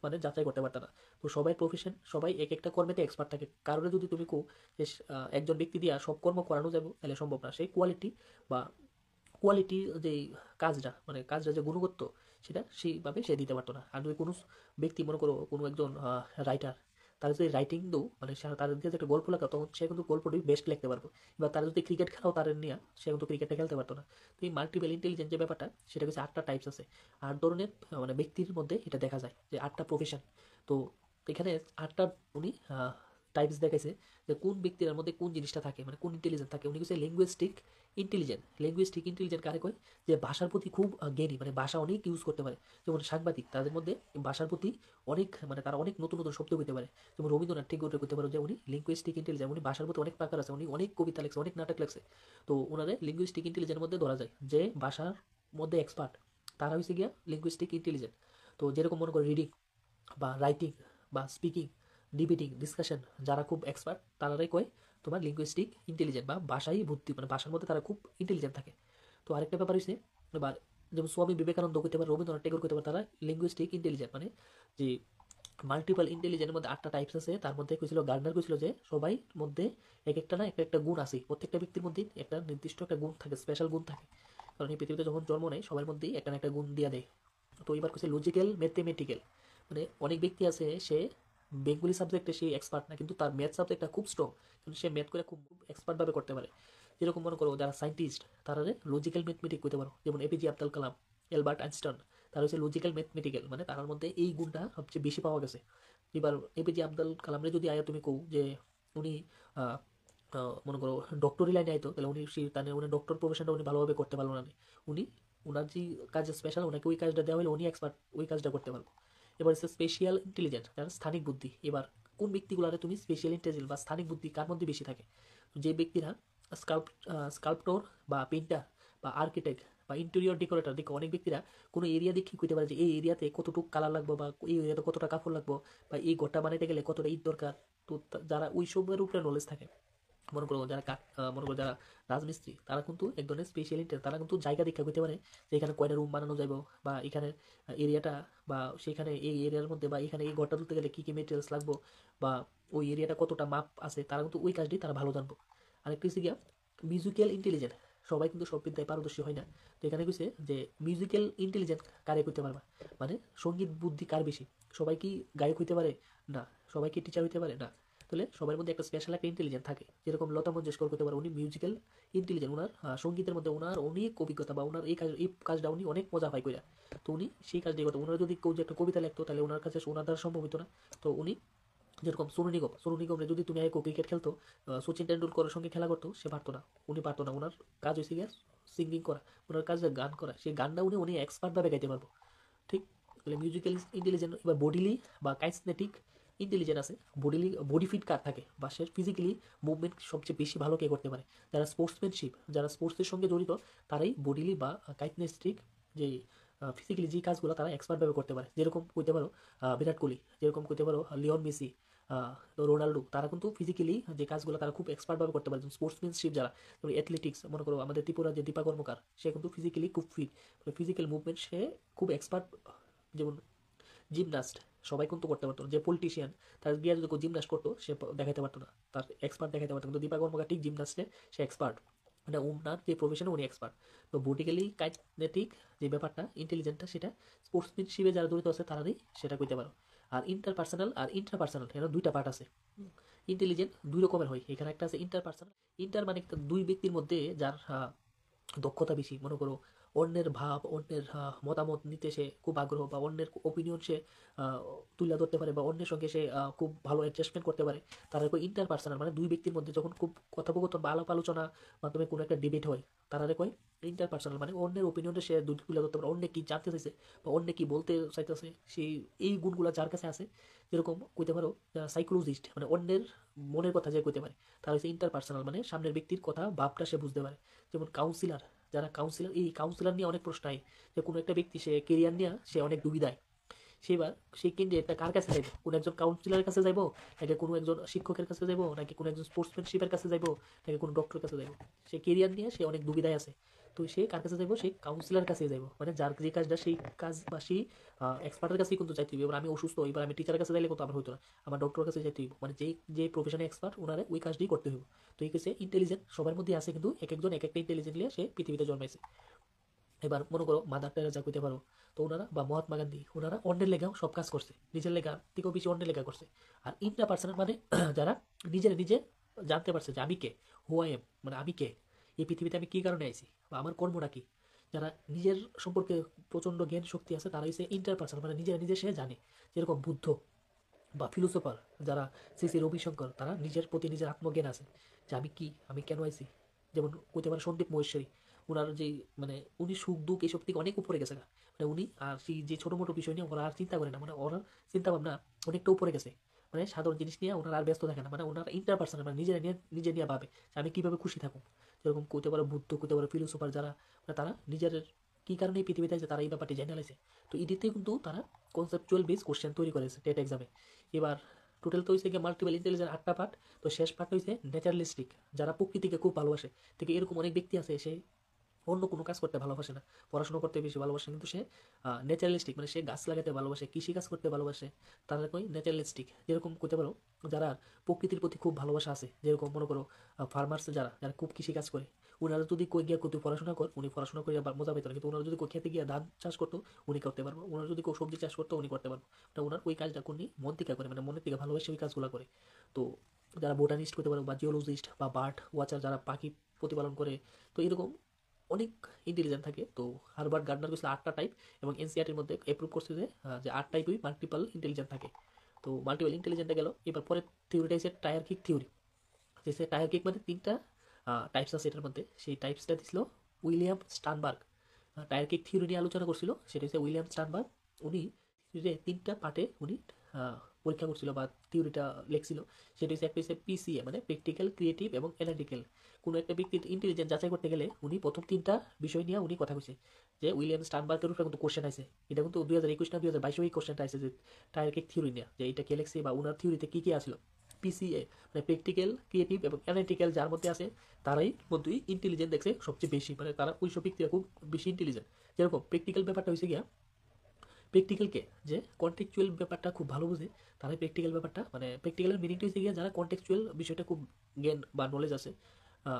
S1: মানে যাচাই করতে পারতা না। তো সবাই প্রফেশন, সবাই এক একটা কর্মেতে এক্সপার্ট থাকে। কারণে যদি তুমি কো যে একজন ব্যক্তি দিয়া সব কর্ম করানো যাবে তাহলে সম্ভব না। সেই কোয়ালিটি বা কোয়ালিটি যে কাজটা মানে কাজটা যে গুণগত সেটা সেইভাবে সে দিতে পারতো না। আর যদি কোনো ব্যক্তি মনে করো কোনো একজন রাইটার, তার যদি রাইটিং দো মানে তার দিয়ে একটা গল্প লেখা, তখন সে কিন্তু গল্পটি বেস্ট লিখতে পারবো। এবার তারা যদি ক্রিকেট খেলাও তার নিয়ে, সে কিন্তু ক্রিকেটটা খেলতে পারতো না। তো এই মাল্টিপল ইন্টেলিজেন্স যে ব্যাপারটা সেটা হচ্ছে 8টা টাইপস আছে, 8 ধরনের মানে ব্যক্তির মধ্যে এটা দেখা যায় যে 8টা প্রফেশন। তো এখানে 8টা উনি টাইপস দেখাইছে যে কোন ব্যক্তির মধ্যে কোন জিনিসটা থাকে, মানে কোন ইন্টেলিজেন্স থাকে। উনি কিছু লিঙ্গুইস্টিক ইন্টেলিজেন্ট। লিঙ্গুইস্টিক ইন্টেলিজেন্ট কারে কয়, যে ভাষার প্রতি খুব জ্ঞানী, মানে ভাষা অনেক ইউজ করতে পারে। যেমন সাংবাদিক, তাদের মধ্যে ভাষার প্রতি অনেক মানে তারা অনেক নতুন নতুন শব্দ কইতে পারে। যেমন রবীন্দ্রনাথ ঠাকুর করতে পারে যে উনি লিঙ্গুইস্টিক ইন্টেলিজেন্ট, উনি ভাষার প্রতি অনেক প্রকার আছে, উনি অনেক কবিতা লেখছে, অনেক নাটক লেখছে। তো ওনাদের লিঙ্গুইস্টিক ইন্টেলিজেন্টের মধ্যে ধরা যায় যে ভাষার মধ্যে এক্সপার্ট, তারা হয়েছে গিয়া লিঙ্গুইস্টিক ইন্টেলিজেন্ট। তো যেরকম মনে করো রিডিং বা রাইটিং বা স্পিকিং, ডিবেটিং, ডিসকাশন, যারা খুব এক্সপার্ট তারাই কয় তোমার লিঙ্গুইস্টিক ইন্টেলিজেন্ট, বা ভাষাই বুদ্ধি, মানে ভাষার মধ্যে তারা খুব ইন্টেলিজেন্ট থাকে। তো আরেকটা ব্যাপার হচ্ছে এবার যেমন স্বামী বিবেকানন্দ করতে পারে, রবীন্দ্রনাথ ঠাকুর করতে পারে, তারা লিঙ্গুইস্টিক ইন্টেলিজেন্ট, মানে যে মাল্টিপল ইন্টেলিজেন্টের মধ্যে 8টা টাইপস আছে। তার মধ্যে কইছিল গার্ডনার কইছিল যে সবাই মধ্যে এক একটা না একটা একটা গুণ আছে, প্রত্যেকটা ব্যক্তির মধ্যে একটা নির্দিষ্ট একটা গুণ থাকে, স্পেশাল গুণ থাকে। কারণ এই পৃথিবীতে যখন জন্ম নেয় সবার মধ্যেই একটা না একটা গুণ দিয়ে দেয়। তো এবার কইছে লজিক্যাল ম্যাথমেটিক্যাল, মানে অনেক ব্যক্তি আছে সে বেঙ্গলি সাবজেক্টে সে এক্সপার্ট না, কিন্তু তার ম্যাথ সাবজেক্টটা খুব স্ট্রং, কিন্তু সে ম্যাথ করে খুব এক্সপার্ট ভাবে করতে পারে। যেরকম মনে করো যারা সাইন্টিস্ট তারা লজিক্যাল ম্যাথমেটিক করতে পারো, যেমন APJ Abdul Kalam, Albert Einstein, তারা হচ্ছে লজিক্যাল ম্যাথমেটিক্যাল, মানে তার মধ্যে এই গুণটা সবচেয়ে বেশি পাওয়া গেছে। এবার এপিজে আব্দুল কালামরে যদি আয়া তুমি কও যে উনি মনে করো ডক্টরি লাইনে আইতো, তাহলে উনি সেই তাহলে উনি ডক্টর প্রফেশনটা উনি ভালোভাবে করতে পারলো না। উনি উনার যে কাজ স্পেশাল, ওনাকে ওই কাজটা দেওয়া হলে উনি এক্সপার্ট ওই কাজটা করতে পারবো। এবার হচ্ছে স্পেশাল ইন্টেলিজেন্ট, যারা স্থানিক বুদ্ধি। এবার কোন ব্যক্তিগুলোরে তুমি স্পেশাল ইন্টেলিজেন্ট বা স্থানিক বুদ্ধি কার মধ্যে বেশি থাকে? যে ব্যক্তিরা স্কাল্প স্কাল্পটর বা পেইন্টার বা আর্কিটেক্ট বা ইন্টেরিয়র ডেকোরেটর, দেখো অনেক ব্যক্তিরা কোনো এরিয়া দেখে কইতে পারে যে এই এরিয়াতে কতটুকু কালার লাগবে বা এই এরিয়াতে কতটা কাপড় লাগবে বা এই ঘরটা বানাইতে গেলে কতটা ইট দরকার। তো যারা ওই সবের উপরে নলেজ থাকে, মনে করো যারা মনে করো যারা রাজমিস্ত্রি, তারা কিন্তু এক ধরনের স্পেশাল ইন্টারেস্ট, তারা কিন্তু জায়গা দীক্ষা করতে পারে যে এখানে কয়টা রুম বানানো যাবে বা এখানে এরিয়াটা বা সেখানে এই এরিয়ার মধ্যে বা এখানে এই ঘরটা তুলতে গেলে কী কী মেটেরিয়ালস লাগবে বা ওই এরিয়াটা কতটা মাপ আছে, তারা কিন্তু ওই কাজটি তারা ভালো জানবো। আরেকটি হচ্ছে গিয়া মিউজিক্যাল ইন্টেলিজেন্ট। সবাই কিন্তু সব বিদ্যায় পারদর্শী হয় না। তো এখানে কইছে যে মিউজিক্যাল ইন্টেলিজেন্ট কারে করতে পারবা, মানে সঙ্গীত বুদ্ধি কার বেশি? সবাই কি গায়ক হইতে পারে? না। সবাই কি টিচার হইতে পারে? না। তাহলে সবার মধ্যে একটা স্পেশাল একটা ইন্টেলিজেন্ট থাকে, যেরকম লতা মঙ্গেশকর করতে পারে, উনি মিউজিক্যাল ইন্টেলিজেন্ট, ওনার সঙ্গীতের মধ্যে ওনার অনেক অভিজ্ঞতা বা ওনার এই কাজটা উনি অনেক মজা পায় কইরা। তো উনি সেই কাজটাই করতো। ওনার যদি কেউ যে একটা কবিতা লিখতো, তাহলে ওনার কাছে ওনার দ্বারা সম্ভব হতো না। তো উনি যেরকম সোনু নিগমরে যদি তুমি আগে ক্রিকেট খেলতো, সচিন টেন্ডুলকরের সঙ্গে খেলা করতো, সে পারতো না, উনি পারতো না। ওনার কাজ হয়েছে গিয়ে সিঙ্গিং করা, ওনার কাজ গান করা, সেই গানটা উনি এক্সপার্টভাবে গাইতে পারবো। ঠিক। তাহলে মিউজিক্যাল ইন্টেলিজেন্ট। এবার বডিলি বা কাইনেস্থেটিক ইন্টেলিজেন্ট আছে। বডি ফিট কার থাকে বা সে ফিজিক্যালি মুভমেন্ট সবচেয়ে বেশি ভালো কে করতে পারে? যারা স্পোর্টসম্যানশিপ, যারা স্পোর্টসের সঙ্গে জড়িত, তারাই বডিলি বা কাইনেস্থেটিক যে ফিজিক্যালি যে কাজগুলো তারা এক্সপার্টভাবে করতে পারে। যেরকম কইতে পারো বিরাট কোহলি, যেরকম কইতে পারো লিওন মেসি, রোনাল্ডো, তারা কিন্তু ফিজিক্যালি যে কাজগুলো তারা খুব এক্সপার্টভাবে করতে পারে। স্পোর্টসম্যানশিপ যারা, যেমন অ্যাথলেটিক্স, মনে করো আমাদের ত্রিপুরার যে দীপা কর্মকার, সে কিন্তু ফিজিক্যালি খুব ফিট, ফিজিক্যাল মুভমেন্ট সে খুব এক্সপার্ট। যেমন জিমনাস্ট, সবাই কিন্তু করতে পারতো না। যে পলিটিশিয়ান, তার গিয়ে যদি জিমনাস্ট করতো, সে দেখাতে পারতো না, তার এক্সপার্ট দেখাতে পারতো, কিন্তু দীপা কর্মকার ঠিক জিমনাস্টে সে এক্সপার্ট, মানে ওনার যে প্রফেশনে উনি এক্সপার্ট। তো বডিক্যালি কাইনেটিক যে ব্যাপারটা ইন্টেলিজেন্টটা, সেটা স্পোর্টসম্যানশিপে যারা জড়িত আছে তারাই সেটা করতে পারো। আর ইন্টারপার্সোনাল আর ইন্ট্রাপার্সোনাল, এরা দুইটা পার্ট আছে। ইন্টেলিজেন্ট দুই রকমের হয়। এখানে একটা আছে ইন্টারপার্সোনাল। ইন্টার মানে দুই ব্যক্তির মধ্যে যার দক্ষতা বেশি। মনে করো অন্যের ভাব, অন্যের মতামত নিতে সে খুব আগ্রহ, বা অন্যের ওপিনিয়ন সে আহ, তুলে ধরতে পারে, বা অন্যের সঙ্গে সে খুব ভালো অ্যাডজাস্টমেন্ট করতে পারে। তারা ইন্টার পার্সোনাল, মানে দুই ব্যক্তির মধ্যে যখন খুব কথোপকথন বা আলাপ আলোচনা মাধ্যমে কোনো একটা ডিবেট হয়, তারা কয় ইন্টার পার্সোনাল, মানে অন্যের ওপিনিয়নটা সে তুলে ধরতে পারে, অন্য কি জানতে চাইছে বা অন্য কি বলতে চাইতেছে, সেই এই গুণগুলো যার কাছে আছে। যেরকম কইতে পারো সাইকোলজিস্ট, মানে অন্যের মনের কথা যে কইতে পারে, তারা হচ্ছে ইন্টার পার্সোনাল, মানে সামনের ব্যক্তির কথা ভাবটা সে বুঝতে পারে। যেমন কাউন্সিলর, যারা কাউন্সিলর, এই কাউন্সিলর নিয়ে অনেক প্রশ্ন হয় যে কোনো একটা ব্যক্তি সে কেরিয়ার নিয়ে সে অনেক দুবিধায়। সেবার সেই ক্যান্ডিডেটটা কার কাছে যাইব? কোনো একজন কাউন্সিলরের কাছে যাইব, নাকি কোনো একজন শিক্ষকের কাছে যাইব, নাকি কোনো একজন স্পোর্টসম্যানশিপের কাছে যাইব, নাকি কোনো ডক্টরের কাছে যাইব? সে কেরিয়ার নিয়ে সে অনেক দুবিধায় আছে। তো সে কার কাছে যাইব? সেই কাউন্সিলরের কাছে যাইব, মানে যার যে কাজটা, সেই কাজ বা সেই এক্সপার্টের কাছেই কিন্তু যাইতে হইব। এবার আমি অসুস্থ, এবার আমি টিচারের কাছে যাইলে কিন্তু আমার হইতো না, আমার ডক্টরের কাছে যাইতে হইব, মানে যেই যে প্রফেশনে এক্সপার্ট ওনারে ওই কাজটি করতে হইব। তো এই কাছে ইন্টেলিজেন্ট সবার মধ্যে আছে, কিন্তু এক একজন এক একটা ইন্টেলিজেন্ট নিয়ে সে পৃথিবীতে জন্মাইছে। এবার মনে করো মাদার টেরেসা কইতে পারো, তো ওনারা বা মহাত্মা গান্ধী, ওনারা অন্যের লেগাও সব কাজ করছে, নিজের লেগা থেকেও বেশি অন্যের লেগা করছে। আর ইন্ট্রা পার্সোনাল মানে যারা নিজের নিজে জানতে পারছে যে আমি কে, হু আই এম, মানে আমি কে, এই পৃথিবীতে আমি কি কারণে আইছি বা আমার কর্মটা কি। যারা নিজের সম্পর্কে প্রচন্ড জ্ঞান শক্তি আছে, তারা হচ্ছে ইন্টার পার্সোনাল, মানে নিজের নিজে সে জানে। যেরকম বুদ্ধ বা ফিলোসোফার যারা, শ্রী শ্রী রবিশঙ্কর, তারা নিজের প্রতি নিজের আত্মজ্ঞান আছে যে আমি কি, আমি কেন আইছি। যেমন কইতে পারে সন্দীপ মহেশ্বরী, ওনার যে মানে উনি সুখ দুঃখ এইসব থেকে অনেক উপরে গেছে না, মানে উনি আর সেই যে ছোটো মোটো বিষয় নিয়ে ওরা আর চিন্তা করে না, মানে ওনার চিন্তা ভাবনা অনেকটা উপরে গেছে। মানে সাধারণ জিনিস নিয়ে ওনার আর ব্যস্ত থাকে না, মানে ওনার ইন্টার পার্সোনাল, মানে নিজে নিয়ে ভাবে যে আমি কীভাবে খুশি থাকুন। যেরকম কইতে পারো বুদ্ধ, কইতে পারো ফিলোসোফার যারা, মানে তারা নিজের কী কারণে এই পৃথিবীতে আছে তারা এই ব্যাপারটি জেনে লাইছে। তো এটিতে কিন্তু তারা কনসেপচুয়াল বেস কোশ্চেন তৈরি করেছে টেট এক্সামে। এবার টোটাল তো হয়েছে গিয়ে মাল্টিপল ইন্টেলিজেন্স 8টা পার্ট। তো শেষ পার্ট হয়েছে ন্যাচারালিস্টিক, যারা প্রকৃতিকে খুব ভালোবাসে। থেকে এরকম অনেক ব্যক্তি আছে, সে অন্য কোনো কাজ করতে ভালোবাসে না, পড়াশোনা করতে বেশি ভালোবাসে, কিন্তু সে ন্যাচারালিস্টিক, মানে সে গাছ লাগাতে ভালোবাসে, কৃষি কাজ করতে ভালোবাসে, তারা কই ন্যাচারালিস্টিক। যেরকম করতে পারো যারা প্রকৃতির প্রতি খুব ভালোবাসা আছে, যেরকম মনে করো ফার্মার্স, যারা যারা খুব কৃষি কাজ করে, উনারা যদি কই গিয়া তুই পড়াশোনা কর, উনি পড়াশোনা করে মজা পাইতো না, কিন্তু ওনারা যদি খেতে গিয়ে ধান চাষ করতো, উনি করতে পারবো। ওনারা যদি কেউ সবজি চাষ করতো, উনি করতে পারবো। মানে ওনার ওই কাজটা কোনি মন থেকে করে, মানে মনের থেকে ভালোবাসে ওই কাজগুলো করে। তো যারা বোটানিস্ট করতে পারো বা জিওলজিস্ট বা বার্ড ওয়াচার, যারা পাখি প্রতিপালন করে, তো এরকম অনেক ইন্টেলিজেন্ট থাকে। তো হারবার্ট গার্ডনার করেছিল 8টা টাইপ, এবং এনসিআরটির মধ্যে অ্যাপ্রুভ করছে যে 8 টাইপই মাল্টিপল ইন্টেলিজেন্ট থাকে। তো মাল্টিপল ইন্টেলিজেন্টে গেল। এবার পরে থিওরিটা হচ্ছে টায়ার কিক থিওরি, যে টায়ার কিক মানে 3টা টাইপস আছে এটার মধ্যে। সেই টাইপসটা দিছিল উইলিয়াম স্টানবার্গ। টায়ার কিক থিওরি নিয়ে আলোচনা করছিল, সেটা হচ্ছে উইলিয়াম স্টানবার্গ। উনি থিওরিতে 3টা পার্টে উনি পরীক্ষা করছিল বা থিওরিটা লিখছিল। সেটা হচ্ছে একটা হচ্ছে পিসিএ মানে প্র্যাকটিক্যাল, ক্রিয়েটিভ এবং অ্যানালিটিক্যাল। কোনো একটা ব্যক্তির ইন্টেলিজেন্স যাচাই করতে গেলে উনি প্রথম 3টা বিষয় নিয়ে উনি কথা কইছে। যে উইলিয়াম স্টানবার্গের উপরে কিন্তু কোশ্চেন আছে, এটা কিন্তু 2021 না 2022 ওই কোশ্চেনটা আছে যে টায়ার কিক থিওরি নিয়ে, যে এটা কে লিখছে বা ওনার থিওরিতে কী কী আসলো। পিসিএ মানে প্র্যাকটিক্যাল, ক্রিয়েটিভ এবং অ্যানালিটিক্যাল, যার মধ্যে আছে তারাই মধ্যেই ইন্টেলিজেন্ট দেখছে সবচেয়ে বেশি, মানে তারা ওইসব ব্যক্তিরা খুব বেশি ইন্টেলিজেন্ট। যেরকম প্র্যাকটিক্যাল ব্যাপারটা হয়েছে গিয়া প্র্যাকটিক্যালকে যে কন্টেক্সচুয়াল ব্যাপারটা খুব ভালো বুঝে তারাই প্র্যাকটিক্যাল ব্যাপারটা, মানে প্র্যাকটিক্যালের মিনিংটা হচ্ছে গিয়া যারা কন্টেক্সচুয়াল বিষয়টা খুব জ্ঞান বা নলেজ আছে।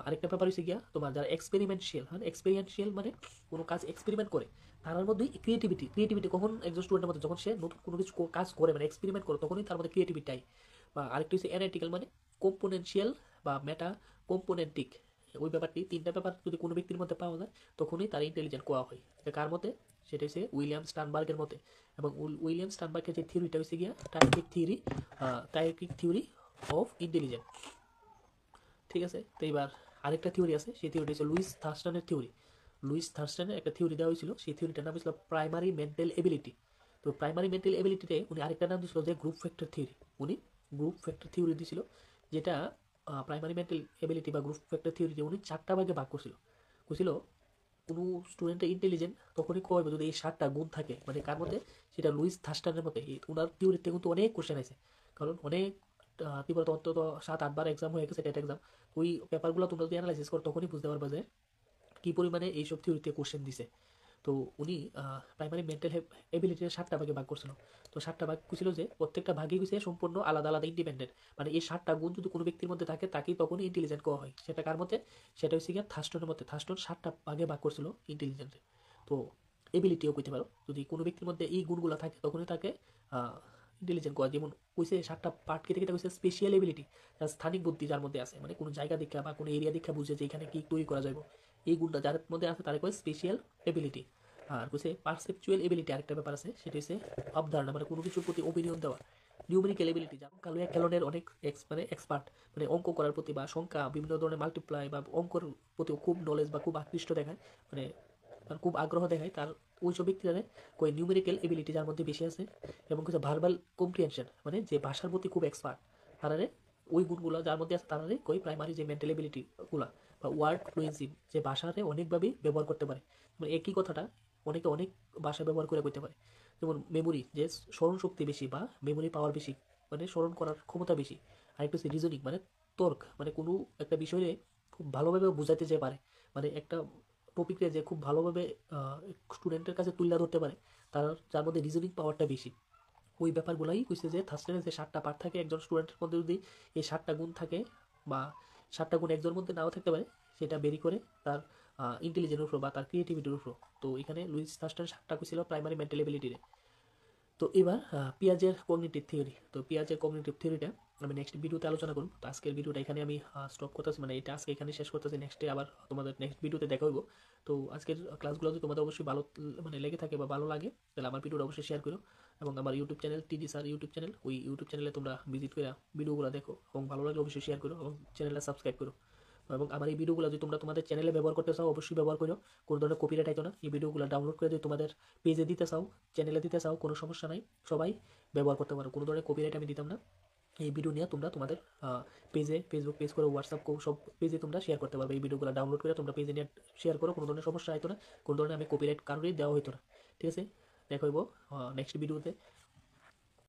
S1: আরেকটা ব্যাপার হচ্ছে গিয়া তোমার যারা এক্সপেরিমেন্টাল, হ্যাঁ এক্সপেরিয়েন্সিয়াল মানে কোনো কাজ এক্সপেরিমেন্ট করে, তার মধ্যেই ক্রিয়েটিভিটি কখন একজন স্টুডেন্টের মধ্যে যখন সে নতুন কোনো কিছু কাজ করে মানে এক্সপেরিমেন্ট করে তখনই তার মধ্যে ক্রিয়েটিভিটাই। বা আরেকটা হচ্ছে অ্যানালিটিক্যাল মানে কম্পোনেনশিয়াল বা মেটা কম্পোনেন্টিক। ওই ব্যাপারটি 3টা ব্যাপার যদি কোনো ব্যক্তির মধ্যে পাওয়া যায় তখনই তার ইন্টেলিজেন্ট কোয়া হয়। এটা কার মতে? সেটা হচ্ছে উইলিয়াম স্টানবার্গের মতে। এবং উইলিয়াম স্টানবার্গের যে থিওরিটা হচ্ছে গিয়া টায়ারকিক থিওরি অফ ইন্টেলিজেন্স। ঠিক আছে, তো এবার আরেকটা থিওরি আছে, সেই থিওরিটা হচ্ছে লুইস থার্স্টনের থিওরি। লুইস থার্স্টনের একটা থিওরি দেওয়া হয়েছিল, সেই থিওরিটার নাম ছিল প্রাইমারি মেন্টাল এবিলিটি। তো প্রাইমারি মেন্টাল এবিলিটিতে উনি আরেকটা নাম দিয়েছিল যে গ্রুপ ফ্যাক্টর থিওরি। উনি গ্রুপ ফ্যাক্টর থিওরি দিয়েছিল, যেটা প্রাইমারি মেন্টাল এবিলিটি বা গ্রুপ ফ্যাক্টর থিওরিতে উনি 4টা ভাগে ভাগ করছিল। কোনো স্টুডেন্টের ইন্টেলিজেন্ট তখনই কয় যদি এই 7টা গুণ থাকে, মানে কার মধ্যে? সেটা লুইস থার্স্টনের মতে। ওনার থিওরিতে কিন্তু অনেক কোশ্চেন আছে, কারণ অনেক কি বলতো অন্তত 7-8 বার এক্সাম হয়ে গেছে, টেট এক্সাম। ওই পেপারগুলো তোমরা যদি অ্যানালাইসিস করো তখনই বুঝতে পারবা যে কী পরিমাণে এইসব থিওরিতে কোশ্চেন দিছে। তো উনি প্রাইমারি মেন্টাল এবিলিটির 7টা ভাগে ভাগ করছিল। তো 7টা ভাগ ছিল যে প্রত্যেকটা ভাগই হচ্ছে সম্পূর্ণ আলাদা আলাদা ইন্ডিপেন্ডেন্ট, মানে এই 7টা গুণ যদি কোনো ব্যক্তির মধ্যে থাকে তাকেই তখনই ইন্টেলিজেন্ট কোয়া হয়। সেটা কার মতে? সেটা হচ্ছে গিয়ে থার্স্টনের মতে। থার্স্টন 7টা ভাগে ভাগ করছিল ইন্টেলিজেন্টে। তো এবিলিটিও কইতে পারো, যদি কোনো ব্যক্তির মধ্যে এই গুণগুলো থাকে তখনই তাকে ইন্টেলিজেন্ট কোয়া। যেমন কইছে 7টা পার্ট কেটে কেটে কইছে স্পেশিয়াল এবিলিটি, যার স্থানিক বুদ্ধি যার মধ্যে আছে, মানে কোনো জায়গা দীক্ষা বা কোনো এরিয়া দীক্ষা বুঝে যে এখানে কি তৈরি করা যাবে, এই গুণটা যার মধ্যে আছে তারা কয় স্পেশাল এবিলিটি। আর হচ্ছে পারসেপচুয়াল এবিলিটি, আরেকটা ব্যাপার আছে, সেটা হচ্ছে অবধারণা, মানে কোনো কিছুর প্রতি অপিনিয়ন দেওয়া। নিউমেরিক্যাল এবিলিটি, যেমন কালো ক্যালনের অনেক মানে এক্সপার্ট, মানে অঙ্ক করার প্রতি বা সংখ্যা বিভিন্ন ধরনের মাল্টিপ্লাই বা অঙ্কর প্রতি খুব নলেজ বা খুব আকৃষ্ট দেখায়, মানে খুব আগ্রহ দেখায়, তার ওইসব ব্যক্তিরা কই নিউমেরিক্যাল এবিলিটি যার মধ্যে বেশি আছে। এবং কিছু ভার্বাল কম্প্রিহেনশন, মানে যে ভাষার প্রতি খুব এক্সপার্ট, তারারে ওই গুণগুলো যার মধ্যে আছে তারারে কই প্রাইমারি যে মেন্টাল এবিলিটি গুলা। বা ওয়ার্ড ফ্লুয়েন্সি, যে ভাষারে অনেকভাবেই ব্যবহার করতে পারে, মানে একই কথাটা অনেকে অনেক ভাষা ব্যবহার করে করতে পারে। যেমন মেমোরি, যে স্মরণ শক্তি বেশি বা মেমোরি পাওয়ার বেশি, মানে স্মরণ করার ক্ষমতা বেশি। আরেকটা হচ্ছে রিজনিং মানে তর্ক, মানে কোনো একটা বিষয়ে খুব ভালোভাবে বোঝাতে যে পারে, মানে একটা টপিকটা যে খুব ভালোভাবে স্টুডেন্টের কাছে তুলে ধরতে পারে, তার যার মধ্যে রিজনিং পাওয়ারটা বেশি। ওই ব্যাপারগুলাই কইছে যে থার্স্টনের যে 7টা পার্ট থাকে একজন স্টুডেন্টের মধ্যে, যদি এই 7টা গুণ থাকে বা 7টা গুণ একজনের মধ্যে নাও থাকতে পারে, সেটা বেরি করে তার ইন্টেলিজেন্সের উপর বা তার ক্রিয়েটিভিটির উপর। তো এখানে লুইস থার্স্টন 7টা কইছিল প্রাইমারি মেন্টাল এবিলিটিরে। তো এবার পিয়াজের কগনিটিভ থিওরি। তো পিয়াজের কগনিটিভ থিওরিটা আমি নেক্সট ভিডিওতে আলোচনা করব। তো আজকের ভিডিওটা এখানে আমি স্টপ করতেছি, মানে এটা আজকে এখানে শেষ করতেছি, নেক্সটে আবার তোমাদের নেক্সট ভিডিওতে দেখা হইব। তো আজকের ক্লাসগুলো যদি তোমাদের অবশ্যই ভালো মানে লেগে থাকে বা ভালো লাগে, তাহলে আমার ভিডিওটা অবশ্যই শেয়ার করো। এবং আমার ইউটিউব চ্যানেল টিডি স্যার ইউটিউব চ্যানেল, ওই ইউটিউব চ্যানেলে তোমরা ভিজিট করে ভিডিওগুলো দেখো, এবং ভালো লাগলে অবশ্যই শেয়ার করো এবং চ্যানেলটা সাবস্ক্রাইব করো। এবং আমার এই ভিডিওগুলো যদি তোমরা তোমাদের চ্যানেলে ব্যবহার করতে চাও অবশ্যই ব্যবহার করো, কোনো ধরনের কপিরাইট আইতো না। এই ভিডিওগুলো ডাউনলোড করে যদি তোমাদের পেজে দিতে চাও, চ্যানেলে দিতে চাও, কোনো সমস্যা নাই, সবাই ব্যবহার করতে পারো, কোনো ধরনের কপিরাইট আমি দিতাম না। এই ভিডিও নিয়ে তোমরা তোমাদের পেজে, ফেসবুক পেজ করে, হোয়াটসঅ্যাপ সব পেজে তোমরা শেয়ার করতে পারবে। এই ভিডিওগুলো ডাউনলোড করে তোমরা পেজে নিয়ে শেয়ার করো, কোনো ধরনের সমস্যা হইতো না, কোনো ধরনের আমি কপিরাইট কারোরই দেওয়া হইতো না। ঠিক আছে, দেখা হইব নেক্সট ভিডিওতে।